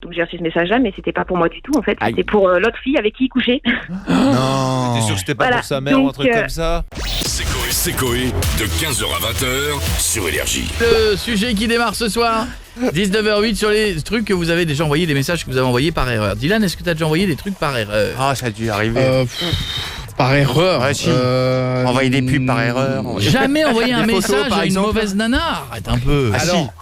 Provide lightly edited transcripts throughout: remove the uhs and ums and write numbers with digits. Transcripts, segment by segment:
Donc j'ai reçu ce message-là, mais c'était pas pour moi du tout en fait. C'était pour l'autre fille avec qui il couchait. Non. T'es sûr que c'était pas pour sa mère ou un truc comme ça? C'est Coé, de 15h à 20h sur Énergie. Le sujet qui démarre ce soir, 19h08, sur les trucs que vous avez déjà envoyés, des messages que vous avez envoyés par erreur. Dylan, est-ce que tu as déjà envoyé des trucs par erreur? Ah, ça a dû arriver. Par erreur. Ouais, si. Envoyer des pubs par erreur. Jamais envoyer un Des photos, message par à une exemple. mauvaise nana. Arrête un peu. Alors,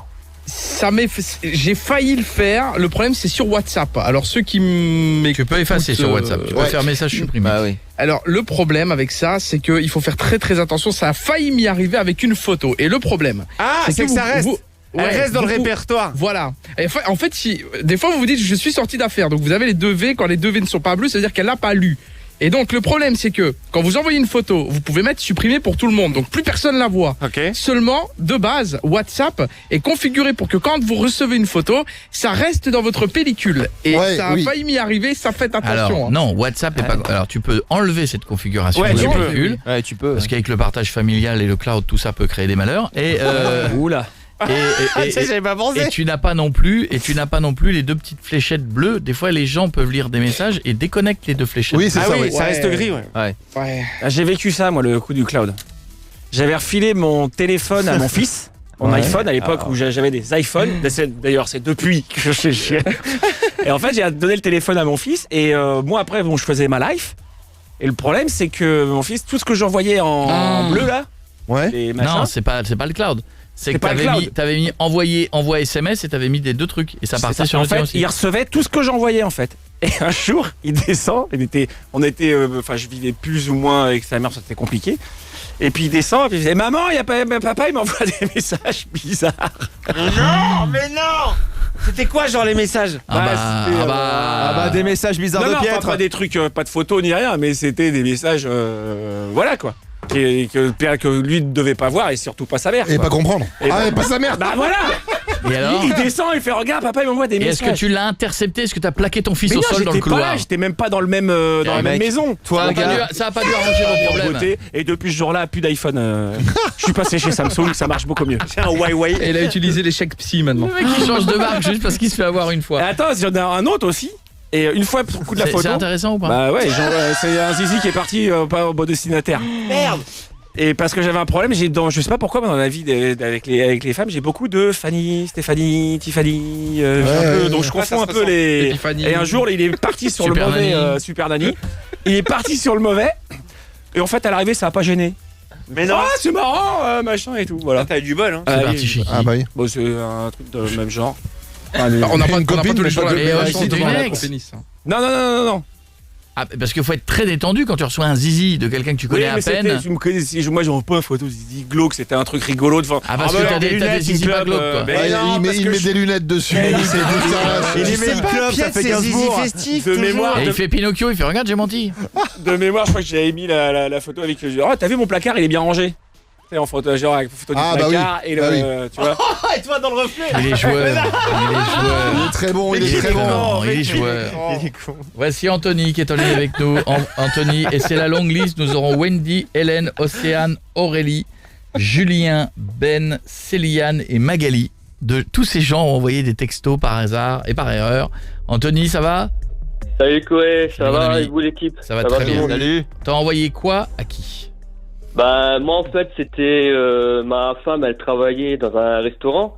j'ai failli le faire. Le problème, c'est sur WhatsApp. Alors, ceux qui m'écoutent... Tu peux effacer sur WhatsApp. Tu peux faire message supprimé. Bah oui. Alors, le problème avec ça, c'est qu'il faut faire très très attention. Ça a failli m'y arriver avec une photo. Et le problème... C'est que ça reste. Elle Ouais, reste dans le vous- répertoire. Voilà. Et en fait, des fois, vous vous dites, je suis sorti d'affaire. Donc, vous avez les 2 V. Quand les 2 V ne sont pas bleus, ça veut dire qu'elle l'a pas lu. Et donc, le problème, c'est que quand vous envoyez une photo, vous pouvez mettre supprimé pour tout le monde. Donc, plus personne la voit. Ok. Seulement, de base, WhatsApp est configuré pour que quand vous recevez une photo, ça reste dans votre pellicule. Et ça a failli m'y arriver, ça faites attention. Alors, non, WhatsApp est pas... Alors, tu peux enlever cette configuration Ouais, de tu peux. pellicule. Ouais, tu peux. Parce qu'avec le partage familial et le cloud, tout ça peut créer des malheurs. Et Oula. J'avais pas pensé. Et tu n'as pas non plus les 2 petites fléchettes bleues. Des fois, les gens peuvent lire des messages et déconnectent les 2 fléchettes. Oui, c'est ça. ça reste gris, ouais. Ouais. J'ai vécu ça, moi, le coup du cloud. J'avais refilé mon téléphone à mon fils, mon iPhone, à l'époque où j'avais des iPhones. D'ailleurs, c'est depuis que je sais chier. Et en fait, j'ai donné le téléphone à mon fils. Et moi, après, je faisais ma life. Et le problème, c'est que mon fils, tout ce que j'envoyais en bleu, là, Ouais. les machins, Non, c'est pas le cloud. C'est que pas le t'avais mis envoie SMS et t'avais mis des 2 trucs et ça partait sur en le tien fait, aussi. il recevait tout ce que j'envoyais en fait. Et un jour, il descend, je vivais plus ou moins avec sa mère, c'était compliqué. Et puis il descend, et puis il disait maman, papa, il m'envoie des messages bizarres. Mais non. C'était quoi, genre, les messages? Des messages bizarres Non, de non, Pietre. pas des trucs, pas de photos ni rien, mais c'était des messages, voilà quoi. Que lui ne devait pas voir et surtout pas sa mère. Et quoi. pas comprendre. Et Et pas sa mère. Bah voilà. Et alors Il descend, il fait regarde, papa, il m'envoie des Et messages. est-ce que tu l'as intercepté? Est-ce que tu as plaqué ton fils Mais au non, sol dans le j'étais pas couloir? là, j'étais même pas dans le même dans la même maison. Toi, Ça a pas dû arranger vos problèmes. Beauté. Et depuis ce jour-là, plus d'iPhone. Je suis passé chez Samsung, ça marche beaucoup mieux. C'est un Huawei. Et il a utilisé les chèques psy maintenant. Le mec qui change de marque juste parce qu'il se fait avoir une Et fois. attends, j'en ai un autre aussi. Et une fois pour le coup de la C'est photo. intéressant ou pas? Bah ouais, c'est un zizi qui est parti pas au beau destinataire. Merde. Et parce que j'avais un problème, je sais pas pourquoi, mais dans la vie avec les femmes, j'ai beaucoup de Fanny, Stéphanie, Tiffany, donc je confonds un peu les. Epiphanie. Et un jour, il est parti sur Super le mauvais Nanny. Super Nanny. Il est parti sur le mauvais. Et en fait, à l'arrivée, ça a pas gêné. Mais non. Ah, c'est marrant, machin et tout. Voilà. T'as eu du bol, hein. C'est parti chez qui? Ah bah oui. Bon, c'est un truc de même genre. On n'a pas copine, tous les mais jours pas la de- même ouais, relation c'est devant une la ex. pénis, hein. Non. Ah, parce qu'il faut être très détendu quand tu reçois un zizi de quelqu'un que tu connais à peine. Tu me connais, moi j'en pas une photo zizi glauque, c'était un truc rigolo devant. Ah, parce que t'as des zizi pas glauques, quoi. Mais non, il parce met que des lunettes dessus. Mais C'est Il dégueulasse. est même club, ça fait Gainsbourg. de mémoire, Et il fait Pinocchio, il fait regarde, j'ai menti. de mémoire, je crois que j'avais mis la photo avec le genre. Oh, t'as vu mon placard, il est bien rangé. Tu sais, en photo, genre avec photo du Ah, bah placard oui. et le, Bah oui. tu vois. Et toi dans le reflet. Il est joueur. Il est très bon, il est très bon. Il est joueur. Il est con. Voici Anthony qui est en ligne avec nous. Anthony, et c'est la longue liste. Nous aurons Wendy, Hélène, Océane, Aurélie, Julien, Ben, Céliane et Magali. De tous ces gens ont envoyé des textos par hasard et par erreur. Anthony, ça va? Salut Koé, ça Salut, mon va ami. et vous l'équipe? Ça va très tout le bien. monde Salut. T'as envoyé quoi à qui? Bah moi en fait c'était ma femme, elle travaillait dans un restaurant,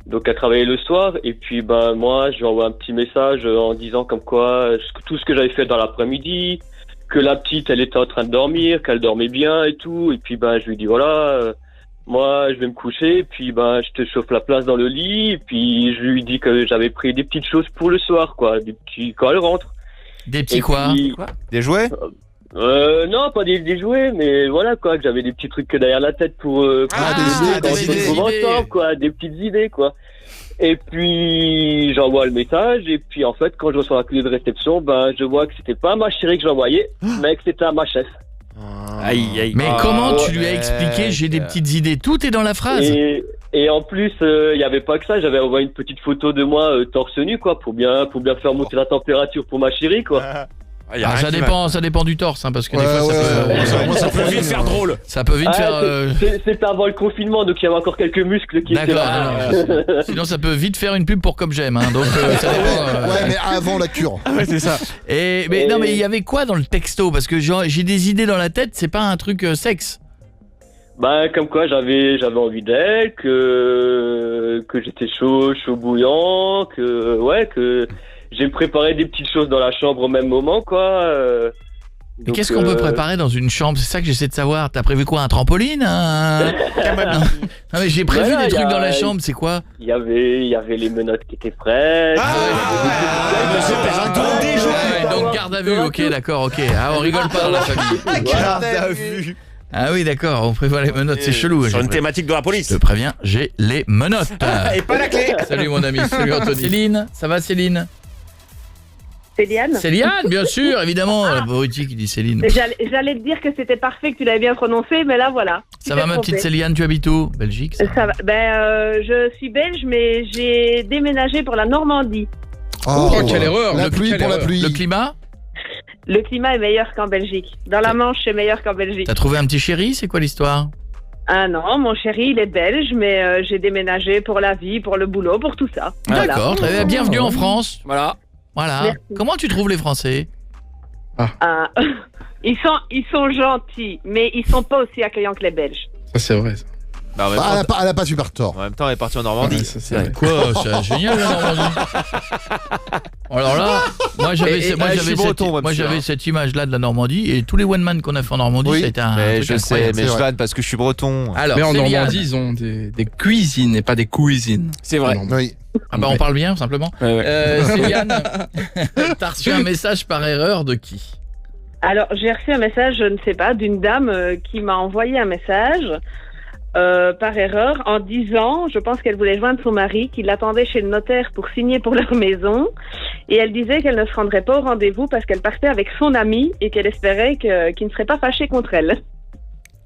donc elle travaillait le soir et puis bah moi je lui envoie un petit message en disant comme quoi tout ce que j'avais fait dans l'après-midi, que la petite elle était en train de dormir, qu'elle dormait bien et tout, et puis bah je lui dis voilà moi je vais me coucher, et puis bah je te chauffe la place dans le lit, et puis je lui dis que j'avais pris des petites choses pour le soir quoi, des petits quand elle rentre. Des petits Et quoi? puis, Des jouets? non, pas des jouets, mais voilà quoi, que j'avais des petits trucs derrière la tête pour des quand idées. on se trouve ensemble, quoi, des petites idées quoi. Et puis j'envoie le message et puis en fait quand je reçois la clé de réception, ben je vois que c'était pas à ma chérie que je l'envoyais, mais que c'était à ma chef. Aïe. Mais comment tu lui as ouais. expliqué j'ai des petites idées? Tout est dans la phrase. Et en plus, il y avait pas que ça, j'avais envoyé une petite photo de moi torse nu quoi, pour bien faire monter la température pour ma chérie quoi. Ah, ça dépend du torse, hein, parce que des Ouais, fois Ça peut vite faire drôle. ça peut vite faire. C'était avant le confinement, donc il y avait encore quelques muscles qui étaient D'accord. là. non. Sinon, ça peut vite faire une pub pour Comme J'aime. Hein, donc, ça dépend. avant la cure. Ah ouais, c'est ça. Mais non, mais il y avait quoi dans le texto? Parce que j'ai des idées dans la tête, c'est pas un truc sexe. Bah, comme quoi j'avais envie d'elle, que j'étais chaud bouillant, que j'ai préparé des petites choses dans la chambre au même moment, quoi. Mais qu'est-ce qu'on peut préparer dans une chambre? C'est ça que j'essaie de savoir. T'as prévu quoi? Un trampoline? Non mais j'ai prévu des trucs dans la chambre, c'est quoi? Il y avait les menottes qui étaient prêtes. Donc garde à vue, ok, d'accord, ok. Ah, on rigole pas dans la famille. Garde à vue. Ah oui, d'accord, on prévoit les menottes, c'est chelou. Sur une thématique de la police. Je te préviens, j'ai les menottes. Et pas la clé. Salut mon ami, salut Anthony. Céline, ça va Céline? Céliane. Céliane, bien sûr, évidemment. La Boruti qui dit Céline. J'allais te dire que c'était parfait, que tu l'avais bien prononcé, mais là voilà. Ça va ma petite Céliane, tu habites où? Belgique, ça va. Je suis belge, mais j'ai déménagé pour la Normandie. Oh, quelle erreur. La pluie pour la pluie. Le climat? Le climat est meilleur qu'en Belgique. Dans la Manche, c'est meilleur qu'en Belgique. T'as trouvé un petit chéri? C'est quoi l'histoire? Ah non, mon chéri, il est belge, mais j'ai déménagé pour la vie, pour le boulot, pour tout ça. D'accord, très bien. Bienvenue en France. Voilà. Merci. Comment tu trouves les Français? Ils sont gentils, mais ils sont pas aussi accueillants que les Belges. Ça, c'est vrai. Ça. Bah, en même temps, elle a pas super tort. en même temps, elle est partie en Normandie. Ça, c'est vrai. Quoi? C'est génial la Normandie. Alors là, moi j'avais cette image-là de la Normandie et tous les one man qu'on a fait en Normandie, Oui, c'était un Mais truc je sais, incroyable. mais je vanne parce que je suis breton. Alors, Mais en Céliane. Normandie, ils ont des cuisines et pas des cuisines. C'est vrai. Oui. Ah bah on parle bien simplement. Ouais. Céliane, t'as reçu un message par erreur de qui? Alors, j'ai reçu un message, je ne sais pas, d'une dame qui m'a envoyé un message par erreur en disant, je pense qu'elle voulait joindre son mari, qui l'attendait chez le notaire pour signer pour leur maison. Et elle disait qu'elle ne se rendrait pas au rendez-vous parce qu'elle partait avec son ami et qu'elle espérait qu'il ne serait pas fâché contre elle.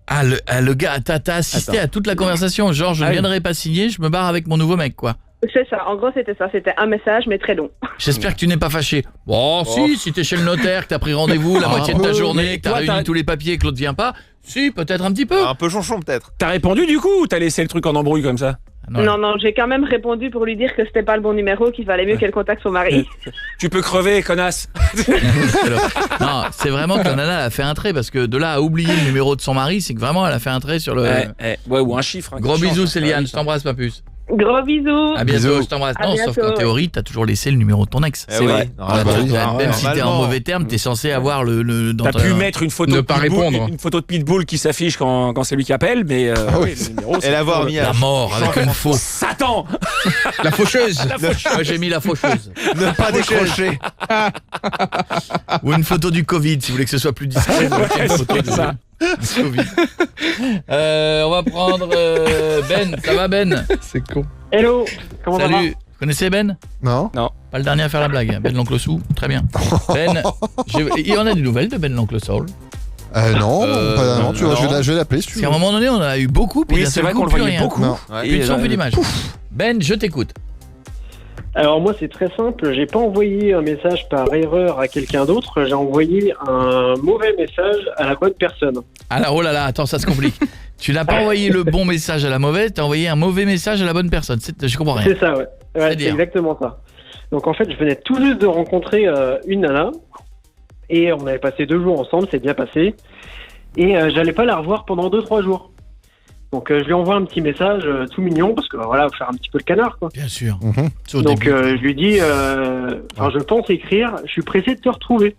Ah, le gars, t'as assisté à toute la conversation, genre je ne viendrai pas signer, je me barre avec mon nouveau mec, quoi. C'est ça, en gros c'était ça, c'était un message mais très long. J'espère que tu n'es pas fâché. Bon, si t'es chez le notaire, que t'as pris rendez-vous la moitié de ta journée, que t'as réuni tous les papiers et que l'autre vient pas, si, peut-être un petit peu. Un peu chonchon peut-être. T'as répondu du coup ou t'as laissé le truc en embrouille comme ça? Non, j'ai quand même répondu pour lui dire que c'était pas le bon numéro, qu'il valait mieux qu'elle contacte son mari. Tu peux crever, connasse. Non, c'est vraiment que la nana a fait un trait parce que de là à oublier le numéro de son mari, c'est que vraiment elle a fait un trait sur le... Ouais, ou un chiffre. Gros bisous Céliane, je t'embrasse pas plus. Gros bisous. À bientôt, je t'embrasse. Non, sauf qu'en théorie, t'as toujours laissé le numéro de ton ex. C'est vrai. Même si t'es en mauvais terme, t'es censé avoir le T'as pu mettre une photo Ne de pas Pitbull, répondre. une photo de Pitbull qui s'affiche quand c'est lui qui appelle, mais oui, le numéro, Et l'avoir mis la à mort avec une faux. Satan. La faucheuse. Moi j'ai mis la faucheuse. ne pas décrocher. Ou une photo du Covid, si vous voulez que ce soit plus discret. Une photo de ça. Du Covid. On va prendre Ben. Ça va Ben? C'est con. Hello, comment ça va? Salut. Vous connaissez Ben? Non. Pas le dernier à faire la blague. Ben l'oncle Sou. Très bien. Ben, il y en a des nouvelles de Ben l'oncle Soul. Non, non, tu vois, je vais l'appeler si tu Parce qu'à veux. un moment donné, on en a eu beaucoup. Puis Oui, d'un c'est seul vrai coup, qu'on le plus voyait rien. beaucoup. Non. Plus de son, plus d'image. Ben, je t'écoute. Alors moi c'est très simple, j'ai pas envoyé un message par erreur à quelqu'un d'autre, j'ai envoyé un mauvais message à la bonne personne. Alors, oh là là, attends, ça se complique. Tu n'as pas envoyé le bon message à la mauvaise, tu as envoyé un mauvais message à la bonne personne. Je comprends rien. C'est ça, ouais. C'est exactement ça. Donc en fait je venais tout juste de rencontrer une nana et on avait passé 2 jours ensemble, c'est bien passé. Et j'allais pas la revoir pendant 2-3 jours. Donc je lui envoie un petit message tout mignon parce que voilà, faut faire un petit peu le canard quoi. Bien sûr. Donc je lui dis je pense écrire, je suis pressé de te retrouver.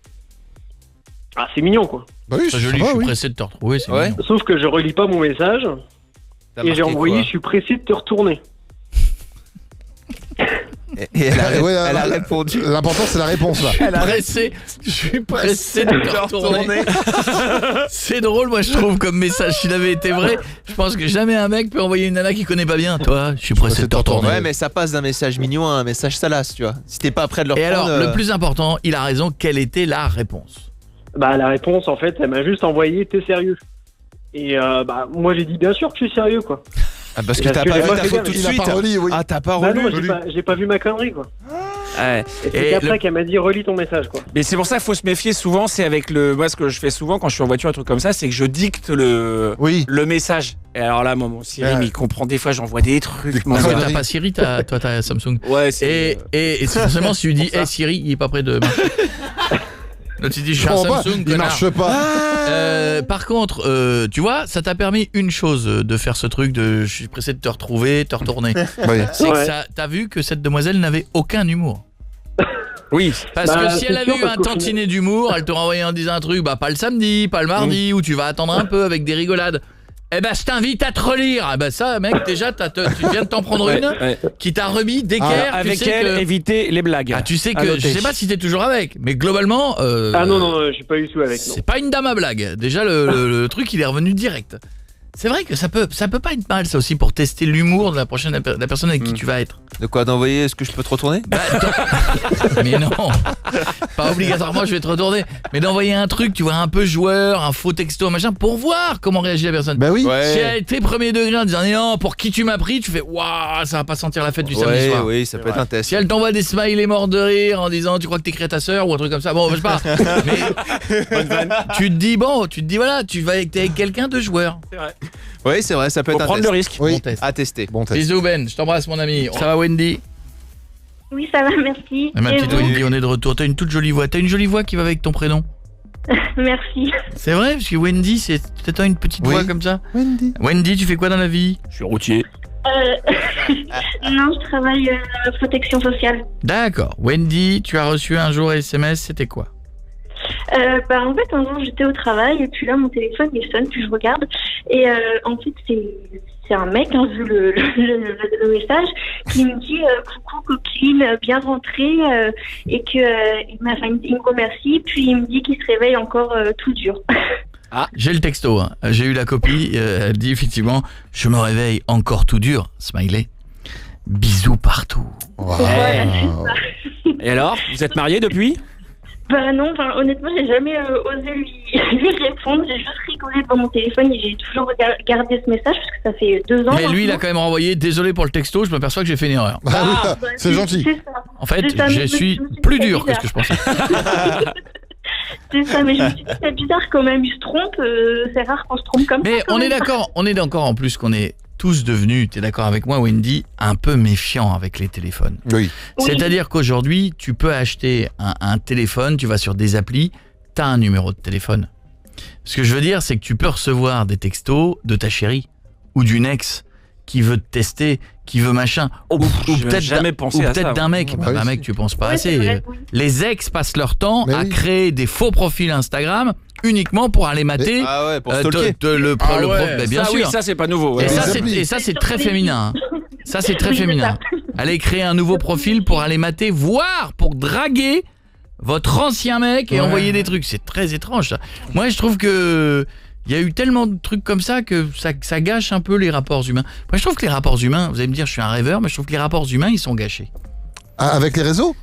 Ah, c'est mignon quoi. Bah oui, c'est joli, je suis pressé de te retrouver, c'est mignon. Sauf que je relis pas mon message et j'ai envoyé quoi? je suis pressé de te retourner. Et elle a répondu. L'important c'est la réponse là. Elle a pressé, je suis pressé de te retourner. C'est drôle, moi je trouve comme message. S'il avait été vrai, je pense que jamais un mec peut envoyer une nana qu'il connaît pas bien. Toi, je suis pressé de te retourner. Ouais, mais ça passe d'un message mignon à un message salace, tu vois. Si t'es pas prêt de le reprendre. Et alors, le plus important, il a raison, quelle était la réponse? Bah la réponse en fait, elle m'a juste envoyé t'es sérieux. Et moi j'ai dit bien sûr que je suis sérieux quoi. Ah, parce que t'as pas vu ta faute tout de suite. Il a pas relis, oui. Ah, t'as pas Bah relu. non, j'ai pas vu ma connerie quoi. Ouais. Et c'est après qu'elle m'a dit relis ton message, quoi. Mais c'est pour ça qu'il faut se méfier souvent, c'est avec moi ce que je fais souvent quand je suis en voiture, un truc comme ça, c'est que je dicte le message. Et alors là, moi, mon Siri, il comprend des fois, j'envoie des trucs. Parce que t'as pas Siri, toi t'as Samsung. Ouais, c'est... Et c'est forcément si tu dis, hey Siri, il est pas prêt de marcher. Donc tu dis, je suis un Samsung, il marche pas. Par contre, tu vois, ça t'a permis une chose de faire ce truc de je suis pressé de te retrouver, te retourner. C'est que t'as vu que cette demoiselle n'avait aucun humour. Oui. Parce que si elle avait eu un tantinet d'humour, elle t'aurait envoyé en disant un truc, bah pas le samedi, pas le mardi, où tu vas attendre un peu avec des rigolades. Eh ben je t'invite à te relire. Eh ben ça mec déjà tu viens de t'en prendre une qui t'a remis d'équerre. Avec elle, éviter les blagues. Ah tu sais que je sais pas si t'es toujours avec, mais globalement Ah non, je suis pas du tout avec. C'est pas une dame à blague. Déjà le truc il est revenu direct. C'est vrai que ça peut pas être mal ça aussi pour tester l'humour de la personne avec qui tu vas être. De quoi d'envoyer, est-ce que je peux te retourner? Mais non, pas obligatoirement je vais te retourner, mais d'envoyer un truc, tu vois, un peu joueur, un faux texto, machin, pour voir comment réagit la personne. Bah oui. Si elle était premier degré en disant non, pour qui tu m'as pris, tu fais waouh, ça va pas sentir la fête du samedi soir. Oui, ça peut être un test. Si elle t'envoie des smileys morts de rire en disant tu crois que t'écris à ta sœur ou un truc comme ça, bon, je sais pas. Mais tu te dis voilà, tu vas avec quelqu'un de joueur. C'est vrai. Oui, c'est vrai, ça peut être un prendre test. le risque. Oui. Bon test. À tester. Bon test. Bisous Ben, je t'embrasse mon ami. Ça va Wendy? Oui, ça va, merci. Ma Et petite vous? Wendy, on est de retour. T'as une toute jolie voix. T'as une jolie voix qui va avec ton prénom. Merci. C'est vrai, parce que Wendy, c'est peut-être une petite voix comme ça. Wendy, tu fais quoi dans la vie? Je suis routier. Non, je travaille protection sociale. D'accord. Wendy, tu as reçu un jour un SMS, c'était quoi? En fait, un jour, j'étais au travail et puis là, mon téléphone, il sonne, puis je regarde. Et en fait, c'est un mec, hein, vu le message, qui me dit coucou copine, bien rentrée, et que il me remercie, puis il me dit qu'il se réveille encore tout dur. Ah, j'ai le texto, hein. J'ai eu la copie, elle dit effectivement, je me réveille encore tout dur, smiley. Bisous partout. Wow. Voilà, c'est ça. Et alors, vous êtes mariés depuis? Bah non, honnêtement, j'ai jamais osé lui répondre. J'ai juste rigolé devant mon téléphone et j'ai toujours gardé ce message parce que ça fait 2 ans. Mais lui, il a quand même renvoyé, désolé pour le texto, je m'aperçois que j'ai fait une erreur. Ah oui, c'est gentil. C'est ça. En fait, C'est ça, je mais suis me suis plus dit, dur que c'est ce que je pensais. C'est ça, mais je me suis dit, c'est bizarre quand même, il se trompe. C'est rare qu'on se trompe comme ça. Mais on est d'accord en plus qu'on est tous devenus, t'es d'accord avec moi Wendy, un peu méfiants avec les téléphones. Oui. C'est-à-dire qu'aujourd'hui, tu peux acheter un téléphone, tu vas sur des applis, t'as un numéro de téléphone. Ce que je veux dire, c'est que tu peux recevoir des textos de ta chérie ou d'une ex qui veut te tester, qui veut machin, ou peut-être d'un mec. Ah, D'un mec, tu penses pas Ouais, assez. c'est vrai, oui. Les ex passent leur temps Mais à oui. créer des faux profils Instagram uniquement pour aller mater. Ah ouais, pour stalker. Mais bien ça, sûr. oui, ça c'est pas nouveau. Et ouais. ça, c'est très féminin. hein. Ça, c'est très Oui, c'est féminin. ça. Allez créer un nouveau profil pour aller mater, voire pour draguer votre ancien mec et envoyer des trucs. C'est très étrange, ça. Moi, je trouve que il y a eu tellement de trucs comme ça que ça gâche un peu les rapports humains. Moi, je trouve que les rapports humains, vous allez me dire, je suis un rêveur, mais je trouve que les rapports humains, ils sont gâchés. Ah, avec les réseaux?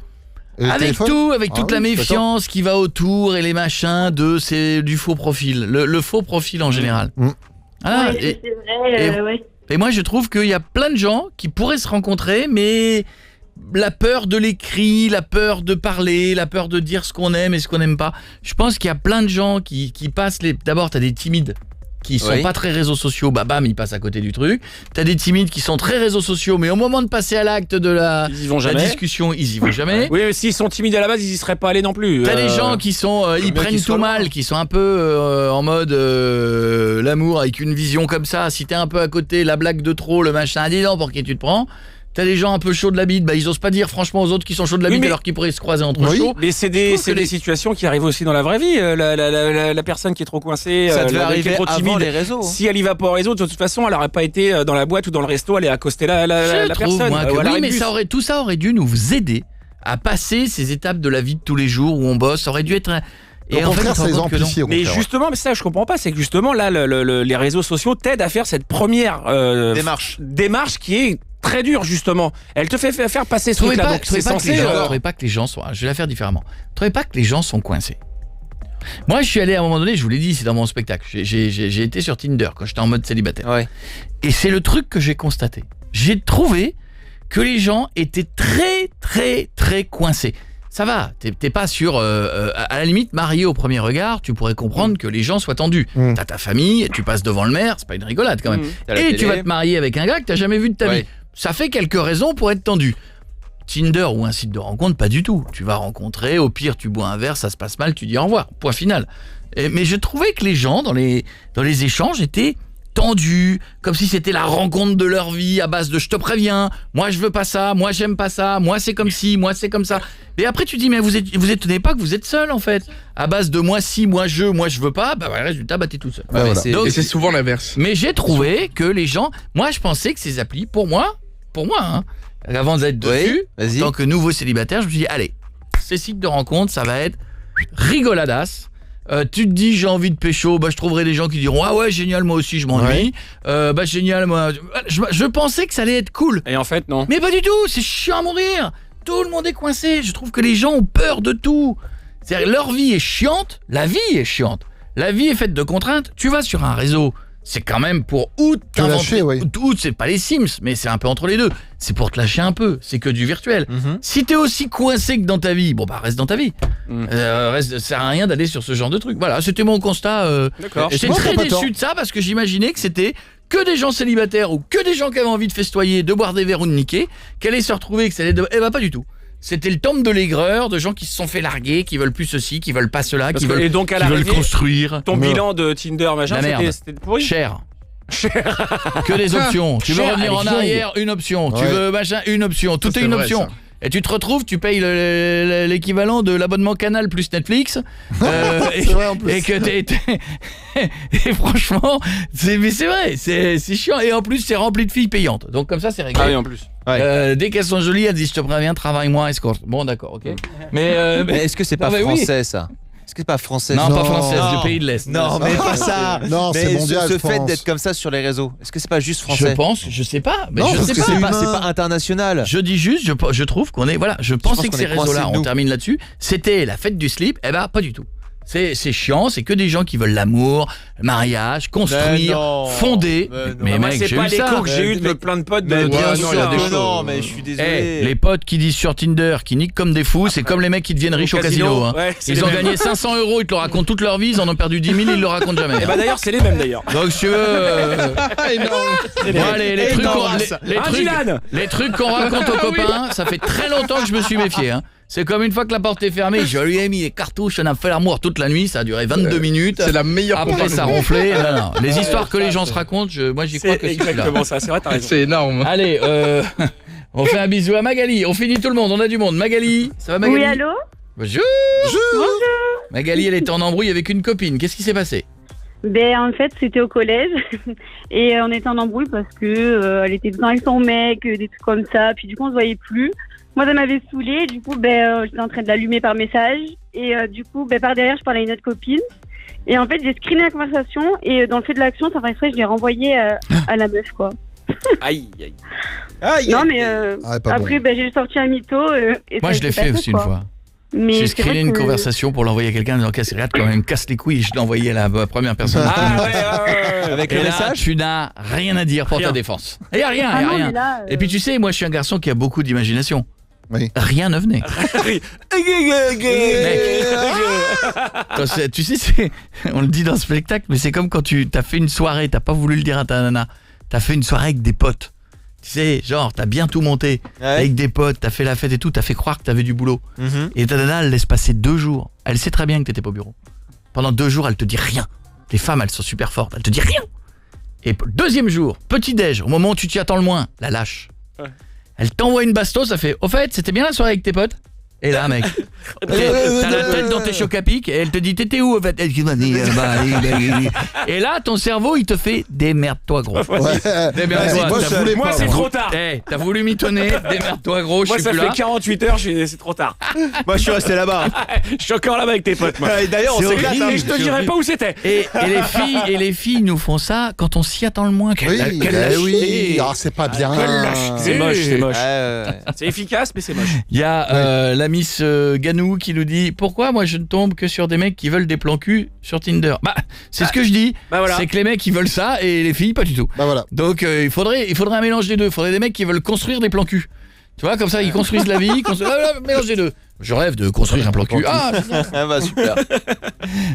Et le Avec téléphone? tout, avec toute Ah la oui, méfiance qui va autour et les machins c'est du faux profil. Le faux profil en général. Ah, Ouais, c'est vrai, ouais. et moi, je trouve qu'il y a plein de gens qui pourraient se rencontrer, mais la peur de l'écrit, la peur de parler, la peur de dire ce qu'on aime et ce qu'on n'aime pas. Je pense qu'il y a plein de gens qui passent les... D'abord, t'as des timides qui sont pas très réseaux sociaux, bah bam, ils passent à côté du truc. T'as des timides qui sont très réseaux sociaux, mais au moment de passer à l'acte de la discussion, ils y vont jamais. Oui, mais s'ils sont timides à la base, ils y seraient pas allés non plus. T'as des gens qui sont, ils prennent tout mal, qui sont un peu en mode l'amour avec une vision comme ça. Si t'es un peu à côté, la blague de trop, le machin, dis donc pour qui tu te prends. T'as des gens un peu chauds de la bite, bah ils osent pas dire franchement aux autres qui sont chauds de la bite alors qu'ils pourraient se croiser entre chauds. Mais c'est des situations qui arrivent aussi dans la vraie vie. La personne qui est trop coincée, Ça devait qui est arriver trop timide, avant les réseaux. si elle y va pas au réseau, de toute façon, elle aurait pas été dans la boîte ou dans le resto, elle est accostée la personne. Moi, ou à l'arrêt oui, de mais bus. tout ça aurait dû nous aider à passer ces étapes de la vie de tous les jours où on bosse. Ça aurait dû être... Et au contraire, ça les amplifie. Mais justement, mais ça je comprends pas, c'est que justement là les réseaux sociaux t'aident à faire cette première démarche qui est très dure justement. Elle te fait faire passer ce truc là, donc c'est censé. Je ne trouvais pas que les gens sont... Je vais la faire différemment. Je ne trouvais pas que les gens sont coincés. Moi, je suis allé à un moment donné, je vous l'ai dit, c'est dans mon spectacle. J'ai été sur Tinder quand j'étais en mode célibataire. Et c'est le truc que j'ai constaté. J'ai trouvé que les gens étaient très très très coincés. Ça va, t'es pas sur... à la limite, marié au premier regard, tu pourrais comprendre que les gens soient tendus. T'as ta famille, tu passes devant le maire, c'est pas une rigolade quand même. Et tu vas te marier avec un gars que t'as jamais vu de ta vie. Ça fait quelques raisons pour être tendu. Tinder ou un site de rencontre, pas du tout. Tu vas rencontrer, au pire tu bois un verre, ça se passe mal, tu dis au revoir, point final. Mais je trouvais que les gens dans les échanges étaient tendus, comme si c'était la rencontre de leur vie à base de je te préviens, moi je veux pas ça, moi j'aime pas ça, moi c'est comme ci, moi c'est comme ça. Et après tu dis mais vous étonnez pas que vous êtes seul en fait, à base de moi si, moi je veux pas, bah voilà, résultat bah t'es tout seul. Donc, et c'est souvent l'inverse. Mais j'ai trouvé que les gens, moi je pensais que ces applis, pour moi hein, avant d'être dessus, en tant que nouveau célibataire, je me suis dit allez, ces sites de rencontres ça va être rigoladasse. Tu te dis j'ai envie de pécho, bah je trouverai des gens qui diront ah ouais génial moi aussi je m'ennuie, bah génial moi je pensais que ça allait être cool. Et en fait non. Mais pas du tout, c'est chiant à mourir. Tout le monde est coincé, je trouve que les gens ont peur de tout. C'est-à-dire leur vie est chiante, la vie est chiante. La vie est faite de contraintes. Tu vas sur un réseau, c'est quand même pour c'est pas les Sims, mais c'est un peu entre les deux. C'est pour te lâcher un peu, c'est que du virtuel. Si t'es aussi coincé que dans ta vie, bon bah reste dans ta vie. Ça sert à rien d'aller sur ce genre de truc. Voilà, c'était mon constat. D'accord. J'étais très déçu de ça parce que j'imaginais que c'était que des gens célibataires ou que des gens qui avaient envie de festoyer, de boire des verres ou de niquer, qui allaient se retrouver, que ça allait eh bah pas du tout. C'était le temple de l'aigreur, de gens qui se sont fait larguer, qui veulent plus ceci, qui veulent pas cela, qui veulent construire. Ton bilan de Tinder, machin, c'était pourri. Cher. Que des options. Tu veux revenir en arrière, une option. Tu veux machin, une option. Tout est une option. Ça. Et tu te retrouves, tu payes l'équivalent de l'abonnement Canal plus Netflix. C'est vrai en plus. Et que et franchement, c'est vrai, c'est chiant. Et en plus, c'est rempli de filles payantes. Donc comme ça, c'est réglé. Ah oui, en plus. Dès qu'elles sont jolies, elles disent je te préviens, travaille-moi, escorte. Bon, d'accord, ok. Mais est-ce que c'est pas français ça? Est-ce que c'est pas français? Non, pas française, du pays de l'Est. Non, mais pas ça. Non, c'est mondial. Ce fait d'être comme ça sur les réseaux, est-ce que c'est pas juste français? Je pense, je sais pas. Mais non, je sais pas. C'est pas international. Je dis juste, je trouve qu'on est, voilà, je pensais que ces réseaux-là, on termine là-dessus, c'était la fête du slip, eh ben pas du tout. C'est chiant, c'est que des gens qui veulent l'amour, le mariage, construire, fonder. Mais mec, c'est pas l'écho que j'ai eu de plein de potes de non, mais je suis désolé. Les potes qui disent sur Tinder, qui niquent comme des fous, c'est comme les mecs qui deviennent riches au casino. Hein. Ils ont gagné 500 €, ils te le racontent toute leur vie, ils en ont perdu 10 000, ils le racontent jamais. Et bah d'ailleurs, c'est les mêmes d'ailleurs. Donc si tu veux... les trucs qu'on raconte aux copains, ça fait très longtemps que je me suis méfié. Hein. C'est comme une fois que la porte est fermée, je lui ai mis les cartouches, on a fait l'amour toute la nuit, ça a duré 22 minutes. C'est la meilleure. Après ça ronflait. Non. Les histoires que les gens se racontent, moi j'y crois que c'est exactement ça, c'est vrai, t'as raison. C'est énorme. Allez, on fait un bisou à Magali, on finit tout le monde, on a du monde. Magali, ça va Magali? Oui, allô? Bonjour. Magali, elle était en embrouille avec une copine, qu'est-ce qui s'est passé? Ben en fait c'était au collège et on était en embrouille parce que elle était dedans avec son mec, des trucs comme ça, puis du coup on se voyait plus. Moi ça m'avait saoulée, du coup j'étais en train de l'allumer par message et du coup par derrière je parlais à une autre copine et en fait j'ai screené la conversation et dans le fait de l'action ça fait exprès je l'ai renvoyé à la meuf quoi. Aïe. Non mais après j'ai sorti un mytho et moi je l'ai fait aussi une fois. J'ai screené une conversation pour l'envoyer à quelqu'un en disant qu'elle regarde quand même casse les couilles, je l'ai envoyé à la première personne. Avec le message, tu n'as rien à dire pour ta défense. Il y a rien, rien. Là, et puis tu sais, moi je suis un garçon qui a beaucoup d'imagination. Oui. Rien ne venait. Mec, tu sais, on le dit dans le spectacle, mais c'est comme quand tu as fait une soirée, t'as pas voulu le dire à ta nana, t'as fait une soirée avec des potes. Tu sais, genre, t'as bien tout monté avec des potes, t'as fait la fête et tout, t'as fait croire que t'avais du boulot. Et ta nana, elle laisse passer 2 jours. Elle sait très bien que t'étais pas au bureau. Pendant 2 jours, elle te dit rien. Les femmes, elles sont super fortes, elle te dit rien. Et deuxième jour, petit déj, au moment où tu t'y attends le moins, la lâche. Elle t'envoie une bastos, ça fait, au fait, c'était bien la soirée avec tes potes? Et là, mec, t'as la tête dans tes chocs à pic et elle te dit t'étais où en fait? Et là, ton cerveau, il te fait démerde-toi gros. Démerde-toi. Moi, c'est trop tard. T'as voulu mitonner, démerde-toi gros, je suis plus là. Moi, ça fait 48 heures, c'est trop tard. Moi, je suis resté là-bas. Je suis encore là-bas avec tes potes, moi. D'ailleurs, on s'éclate. Et je te dirai pas où c'était. Et les filles nous font ça quand on s'y attend le moins. Oui, c'est pas bien. C'est moche. C'est efficace, mais c'est moche. Il y a a Miss Ganou qui nous dit « Pourquoi moi je ne tombe que sur des mecs qui veulent des plans cul sur Tinder ?» Bah, c'est ce que je dis. Voilà. C'est que les mecs, ils veulent ça et les filles, pas du tout. Bah voilà. Donc, il faudrait un mélange des deux. Il faudrait des mecs qui veulent construire des plans cul. Tu vois, comme ça, ils construisent la vie, mélange des deux. Je rêve de construire un plan cul. Ah, bah super.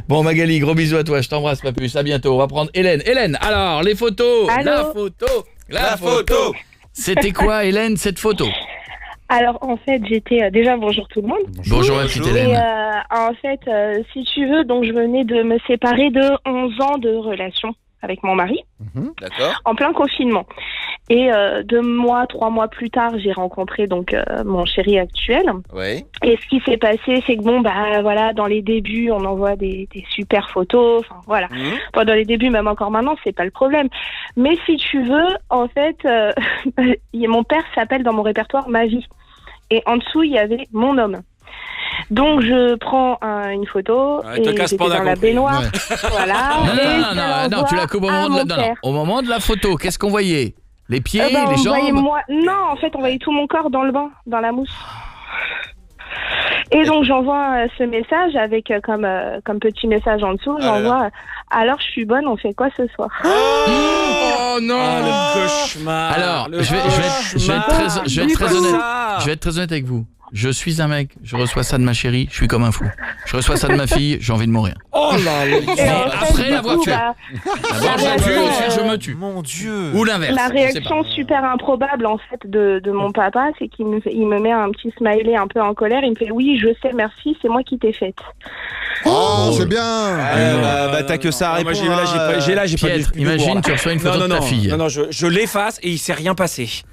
Bon, Magali, gros bisous à toi. Je t'embrasse, pas plus. À bientôt. On va prendre Hélène. Hélène, alors, les photos. Allô. La photo. C'était quoi, Hélène, cette photo? Alors, en fait, j'étais... déjà, bonjour tout le monde. Bonjour, ma petite Hélène. Et en fait, si tu veux, donc je venais de me séparer de 11 ans de relation avec mon mari. D'accord. En plein confinement. Et 3 mois plus tard, j'ai rencontré donc mon chéri actuel. Ouais. Et ce qui s'est passé, c'est que bon, bah voilà, dans les débuts, on envoie des super photos. Enfin, voilà. Enfin, dans les débuts, même encore maintenant, c'est pas le problème. Mais si tu veux, en fait, mon père s'appelle dans mon répertoire Ma Vie. Et en dessous, il y avait mon homme. Donc je prends une photo et j'étais dans la baignoire. Ouais. Voilà. Non, tu la coupes au moment au moment de la photo. Qu'est-ce qu'on voyait? Les pieds, les jambes? Non, en fait, on voyait tout mon corps dans le bain, dans la mousse. Et donc j'envoie ce message avec comme petit message en dessous, j'envoie alors je suis bonne, on fait quoi ce soir? Oh non, le cauchemar. Alors, je vais être très honnête avec vous. Je suis un mec, je reçois ça de ma chérie, je suis comme un fou. Je reçois ça de ma fille, j'ai envie de mourir. Oh là là. Après l'avoir tué. Ensuite je me tue. Mon Dieu. Ou l'inverse. La réaction super improbable en fait de mon papa, c'est qu'il me met un petit smiley un peu en colère. Il me fait oui, je sais, merci, c'est moi qui t'ai faite. Oh, c'est bien. Bah t'as que ça à répondre. J'ai pas Piètre, imagine, tu reçois une photo de ta fille. Non, je l'efface et il s'est rien passé.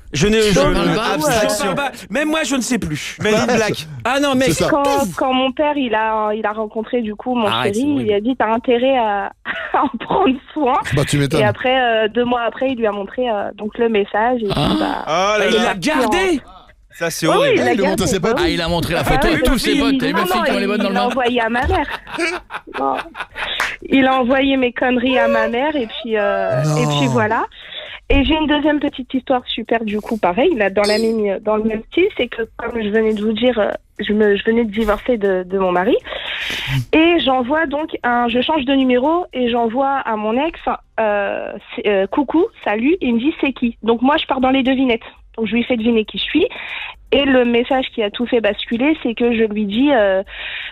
Même moi, je ne sais plus. Mais une blague. Ah non, mais quand mon père il a rencontré du coup mon chéri, il lui a dit t'as intérêt à en prendre soin. Bah tu m'étonnes. Et après 2 mois après, il lui a montré donc le message. Et il l'a gardé. Ça c'est horrible. Il a montré la photo à tous ses potes. T'as eu ma fille qui est bonne dans le bain. Il l'a envoyé à ma mère. Il a envoyé mes conneries à ma mère et puis voilà. Et j'ai une deuxième petite histoire super du coup pareil, là dans le même style, c'est que comme je venais de vous dire, je venais de divorcer de mon mari et j'envoie donc je change de numéro et j'envoie à mon ex coucou, salut, il me dit c'est qui. Donc moi je pars dans les devinettes. Donc je lui fais deviner qui je suis et le message qui a tout fait basculer, c'est que je lui dis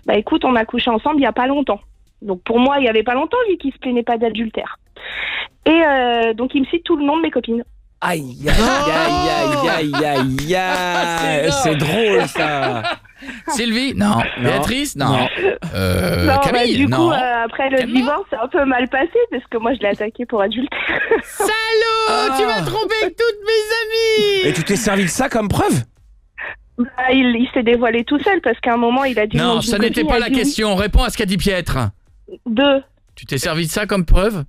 bah écoute, on a couché ensemble il y a pas longtemps. Donc pour moi, il y avait pas longtemps vu qu'il se plaignait pas d'adultère. Et donc il me cite tout le nom de mes copines. Aïe. C'est drôle ça. Sylvie? Non. Béatrice? Non. Camille? Du coup, après le divorce, c'est un peu mal passé parce que moi je l'ai attaqué pour adultère. Salaud! Tu m'as trompé avec toutes mes amies! Et tu t'es servi de ça comme preuve? Il s'est dévoilé tout seul parce qu'à un moment il a dit non, ça n'était pas la question. Réponds à ce qu'a dit Piètre. 2. Tu t'es servi de ça comme preuve?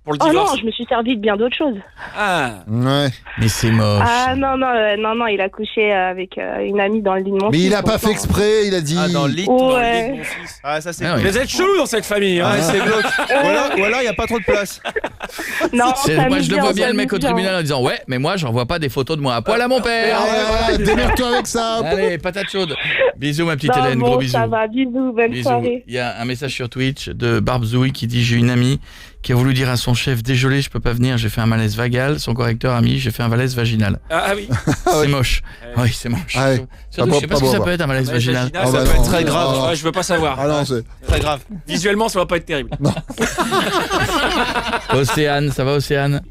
Pour le divorce. Oh non, je me suis servi de bien d'autres choses. Ah. Ouais. Mais c'est moche. Ah non, il a couché avec une amie dans le lit de mon fils. Mais il a pas fait exprès, il a dit. Ah, dans le lit de mon fils. Ah, ça c'est. Vous êtes chelou dans cette famille. Ouais, c'est glauque. Ou alors il y a pas trop de place. Non, moi je le vois bien le mec au tribunal en disant ouais, mais moi j'envoie pas des photos de moi à poil à mon père. Ouais, démerde-toi avec ça. Allez, patate chaude. Bisous ma petite Hélène, gros bisous. Ça va, bisous, bonne soirée. Il y a un message sur Twitch de Barbzouille qui dit j'ai une amie qui a voulu dire à son chef désolé, je peux pas venir, j'ai fait un malaise vagal. Son correcteur a mis j'ai fait un malaise vaginal. Ah oui. C'est moche. Oui, c'est moche. Ah ouais. Surtout, je sais pas ce que ça peut être un malaise vaginal. Ça peut être très grave. Je veux pas savoir. Ah non, c'est très grave. Visuellement, ça va pas être terrible. Non. Océane, ça va Océane?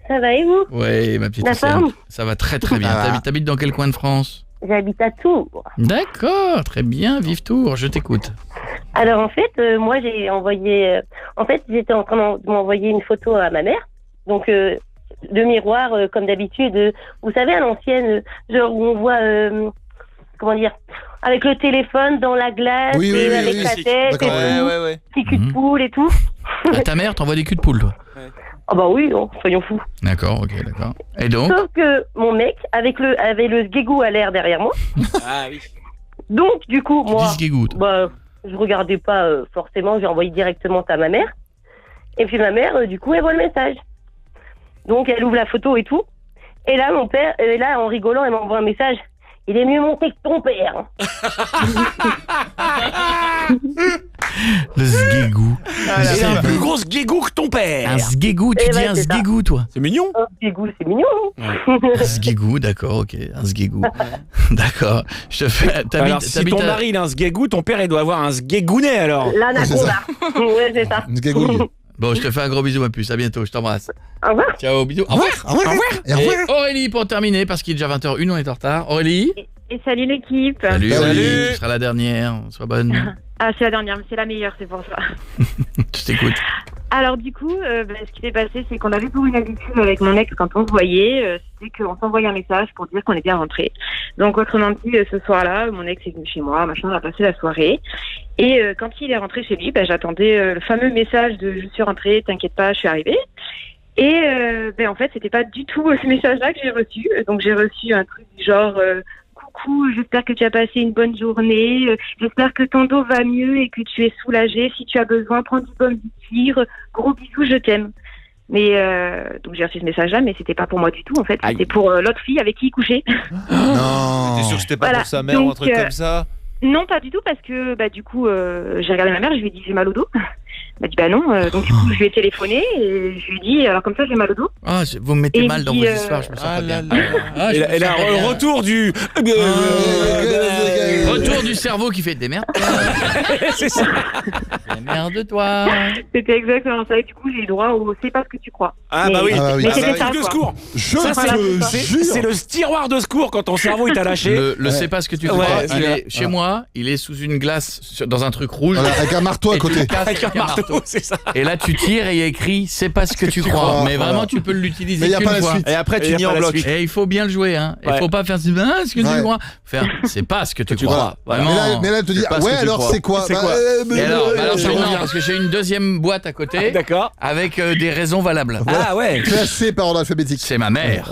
Ça va et vous? Oui, ma petite Océane. Ça va très très bien. T'habites dans quel coin de France? J'habite à Tours. D'accord, très bien, vive Tours, je t'écoute. Alors en fait, moi j'ai envoyé... j'étais en train de m'envoyer une photo à ma mère. Donc de miroir, comme d'habitude. Vous savez, à l'ancienne, genre où on voit... comment dire, avec le téléphone dans la glace, avec la tête, petit cul de poule et tout. À ta mère, t'envoies des culs de poule, toi? Ah bah oui, non, soyons fous. D'accord, ok, d'accord. Et donc? Sauf que mon mec, avait le guégou à l'air derrière moi. Ah oui. Donc, du coup, moi, je regardais pas forcément, j'ai envoyé directement à ma mère. Et puis ma mère, du coup, elle voit le message. Donc, elle ouvre la photo et tout. Et là, mon père, en rigolant, elle m'envoie un message. Il est mieux monté que ton père. Le sguégou. Il a un plus gros sguégou que ton père. Un sguégou, tu Eh dis ben, un c'est ça. sguégou, toi. C'est mignon. Un sguégou, c'est mignon. Un sguégou, d'accord, ok, un sguégou. D'accord. Je te fais. Alors, si ton mari il a un sguégou, ton père il doit avoir un sguégounet alors. L'anaconda. Ouais, c'est ça. Une sgagouille. Bon, je te fais un gros bisou, ma puce. À bientôt, je t'embrasse. Au revoir. Ciao, bisous. Au revoir. Au revoir. Et au Et revoir. Aurélie, pour terminer, parce qu'il est déjà 20h01, on est en retard. Aurélie. Et salut l'équipe. Salut, Salut. Aurélie. Tu seras la dernière. Sois bonne. Ah, c'est la dernière, mais c'est la meilleure, c'est pour ça. Je t'écoute. Alors du coup, ce qui s'est passé, c'est qu'on avait pour une habitude avec mon ex quand on se voyait, c'était qu'on s'envoyait un message pour dire qu'on est bien rentré. Donc autrement dit, ce soir-là, mon ex est venu chez moi, machin, on a passé la soirée. Et quand il est rentré chez lui, j'attendais le fameux message de « je suis rentrée, t'inquiète pas, je suis arrivée ». Et en fait, c'était pas du tout ce message-là que j'ai reçu. Donc j'ai reçu un truc du genre coucou, j'espère que tu as passé une bonne journée, j'espère que ton dos va mieux et que tu es soulagé. Si tu as besoin, prends du baume du tigre. Gros bisous, je t'aime. Mais donc j'ai reçu ce message-là, mais c'était pas pour moi du tout en fait. C'était pour l'autre fille avec qui il couchait. Non. T'es sûr que c'était pas Voilà. pour sa mère ou un Donc, truc comme ça? Non, pas du tout, parce que du coup, j'ai regardé ma mère, je lui ai dit j'ai mal au dos. Elle m'a dit bah non, donc du coup je lui ai téléphoné et je lui ai dit alors comme ça j'ai mal au dos. Ah, vous me mettez Et mal dans puis, vos histoires, je me sens pas bien. Ah, Et là, le retour du. Retour du cerveau qui fait des merdes. C'est ça. Démerde-toi. C'était exactement ça et du coup j'ai eu droit au c'est pas ce que tu crois. Ah Mais- bah oui, Ah bah oui. Mais c'est c'était le ça, truc de quoi. secours. Je Ça, te c'est jure. le tiroir de secours quand ton cerveau il t'a lâché. Le c'est pas ce que tu Ouais, crois. c'est Il là. est chez moi, il est sous une glace dans un truc rouge. Voilà, avec un marteau à Et tu côté. le casses Avec un marteau, c'est ça. Et là tu tires et il y a écrit c'est pas ce que tu crois. crois, Mais voilà. vraiment tu peux l'utiliser Mais y a qu'une pas la fois. suite. Et après, Et tu y a n'y pas en la bloques. suite. Et il faut bien le jouer, hein. Il Ouais. faut pas faire ce que Ouais. tu crois. Faire c'est pas ce que tu crois. Voilà. Vraiment. Mais là, elle te dit, pas ce ouais, que tu alors crois. c'est quoi? C'est quoi Et alors, alors je je- non, reviens. parce que j'ai une deuxième boîte à côté D'accord. avec des raisons valables. Ah ouais. Classé par ordre alphabétique. C'est ma mère.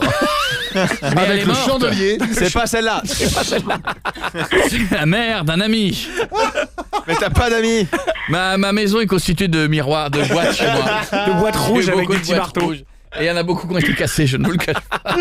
Mais elle Avec est le morte. chandelier. C'est pas celle-là. C'est la mère d'un ami. Mais t'as pas d'amis. Ma maison est constituée de miroirs, de boîtes chez moi. De boîtes rouges J'ai avec beaucoup des de petits boîtes marteaux. rouges. Et il y en a beaucoup qui ont été cassés, je ne vous le cache pas.